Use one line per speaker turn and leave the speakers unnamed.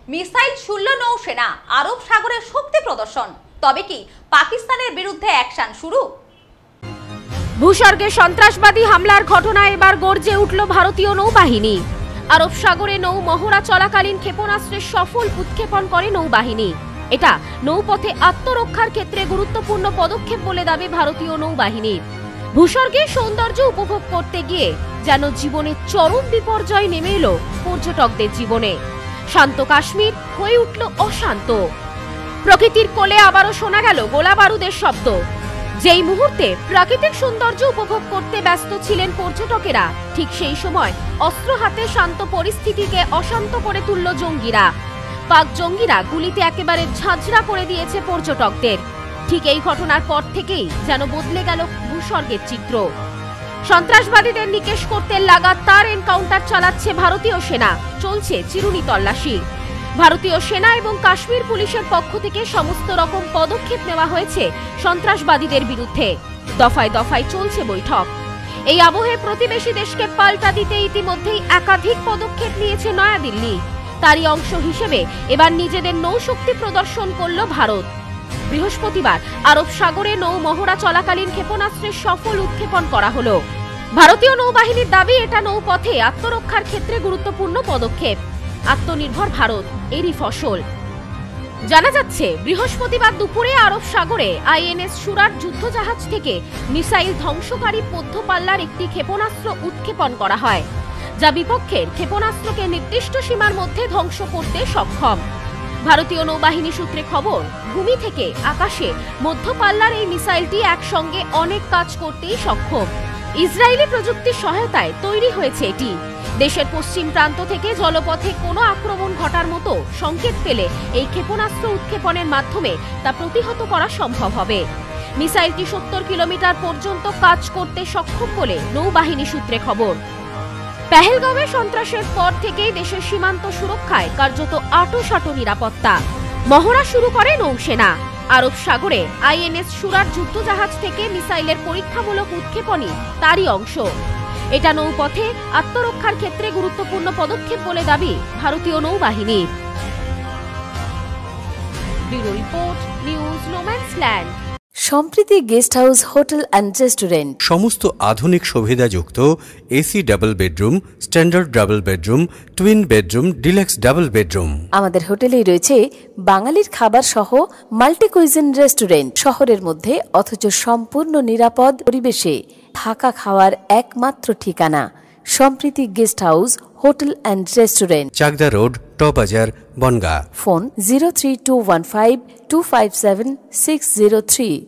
Missile ছুড়ল নৌসেনা, আরব সাগরে শক্তি প্রদর্শন। তবে কি পাকিস্তানের বিরুদ্ধে অ্যাকশন শুরু?
ভূস্বর্গে সন্ত্রাসবাদী হামলার ঘটনায় এবার গর্জে উঠল ভারতীয় নৌবাহিনী। আরব সাগরে নৌ মহড়া চলাকালীন ক্ষেপণাস্ত্রের সফল উৎক্ষেপণ করে নৌবাহিনী। এটা নৌপথে আত্মরক্ষার ক্ষেত্রে গুরুত্বপূর্ণ পদক্ষেপ বলে দাবি ভারতীয় নৌবাহিনীর। ভূস্বর্গের সৌন্দর্য উপভোগ করতে গিয়ে যেন জীবনের চরম বিপর্যয় নেমে এলো পর্যটকদের জীবনে। শান্ত কাশ্মীর হয়ে উঠল অশান্ত। প্রকৃতির কোলে আবারও শোনা গেল গোলা বারুদের শব্দ। যেই মুহূর্তে প্রাকৃতিক সৌন্দর্য উপভোগ করতে ব্যস্ত ছিলেন পর্যটকেরা, ঠিক সেই সময় অস্ত্র হাতে শান্ত পরিস্থিতিকে অশান্ত করে তুলল জঙ্গিরা। পাক জঙ্গিরা গুলিতে একেবারে ঝাঁঝরা করে দিয়েছে পর্যটকদের। ঠিক এই ঘটনার পর থেকেই যেন বদলে গেল ভূস্বর্গের চিত্র। সন্ত্রাসবাদীদের নিকেশ করতে লাগাতার এনকাউন্টার চালাচ্ছে ভারতীয় সেনা, চলছে চিরুনি তল্লাশি। ভারতীয় সেনা এবং কাশ্মীর পুলিশের পক্ষ থেকে সমস্ত রকম পদক্ষেপ নেওয়া হয়েছে সন্ত্রাসবাদীদের বিরুদ্ধে। দফায় দফায় চলছে বৈঠক। এই আবহে প্রতিবেশী দেশকে পাল্টা দিতে ইতিমধ্যেই একাধিক পদক্ষেপ নিয়েছে নয়াদিল্লি। তারই অংশ হিসেবে এবার নিজেদের নৌশক্তি প্রদর্শন করল ভারত। বৃহস্পতিবার আরব সাগরে নৌ মহড়া চলাকালীন ক্ষেপণাস্ত্রের সফল উৎক্ষেপণ করা হলো। ভারতীয় নৌবাহিনীর দাবি, এটা নৌপথে আত্মরক্ষার ক্ষেত্রে গুরুত্বপূর্ণ পদক্ষেপ। আত্মনির্ভর ভারত এরই ফসল। জানা যাচ্ছে, বৃহস্পতিবার দুপুরে আরব সাগরে আইএনএস সুরাট যুদ্ধজাহাজ থেকে মিসাইল ধ্বংসকারী মধ্যপাল্লার একটি ক্ষেপণাস্ত্র উৎক্ষেপণ করা হয়, যা বিপক্ষের ক্ষেপণাস্ত্রকে নির্দিষ্ট সীমার মধ্যে ধ্বংস করতে সক্ষম। ভারতীয় নৌবাহিনী সূত্রে খবর, ভূমি থেকে আকাশে মধ্যপাল্লার এই মিসাইলটি একসঙ্গে অনেক কাজ করতেই সক্ষম। ইসরায়েলি প্রযুক্তির সহায়তায় তৈরি হয়েছে এটি। দেশের পশ্চিম প্রান্ত থেকে জলপথে কোনো আক্রমণ ঘটার মতো সংকেত পেলে এই ক্ষেপণাস্ত্র উৎক্ষেপণের মাধ্যমে তা প্রতিহত করা সম্ভব হবে। মিসাইলটি 70 কিলোমিটার পর্যন্ত কাজ করতে সক্ষম বলে নৌবাহিনী সূত্রে খবর। পেহেলগাঁওয়ে সন্ত্রাসের পর থেকেই দেশের সীমান্ত সুরক্ষায় কার্যত আঁটোসাঁটো নিরাপত্তা। মহড়া শুরু করে নৌসেনা। আরব সাগরে আইএনএস সুরাট যুদ্ধজাহাজ থেকে মিসাইলের পরীক্ষামূলক উৎক্ষেপণই তারই অংশ। এটা নৌপথে আত্মরক্ষার ক্ষেত্রে গুরুত্বপূর্ণ পদক্ষেপ বলে দাবি ভারতীয় নৌবাহিনীর। Bureau report, news no man's land.
Sampriti guest house, hotel and restaurant.
সমস্ত আধুনিক সুবিধাযুক্ত AC double bedroom, standard double bedroom, twin bedroom, deluxe double bedroom.
আমাদের হোটেলেই রয়েছে বাঙালির খাবার সহ মাল্টি কুইজিন রেস্টুরেন্ট। শহরের মধ্যে অথচ সম্পূর্ণ নিরাপদ পরিবেশে থাকা খাওয়ার একমাত্র ঠিকানা Sampriti guest house, hotel and restaurant,
Chakdah road, টবাজার, বনগাঁ।
ফোন 03215257603।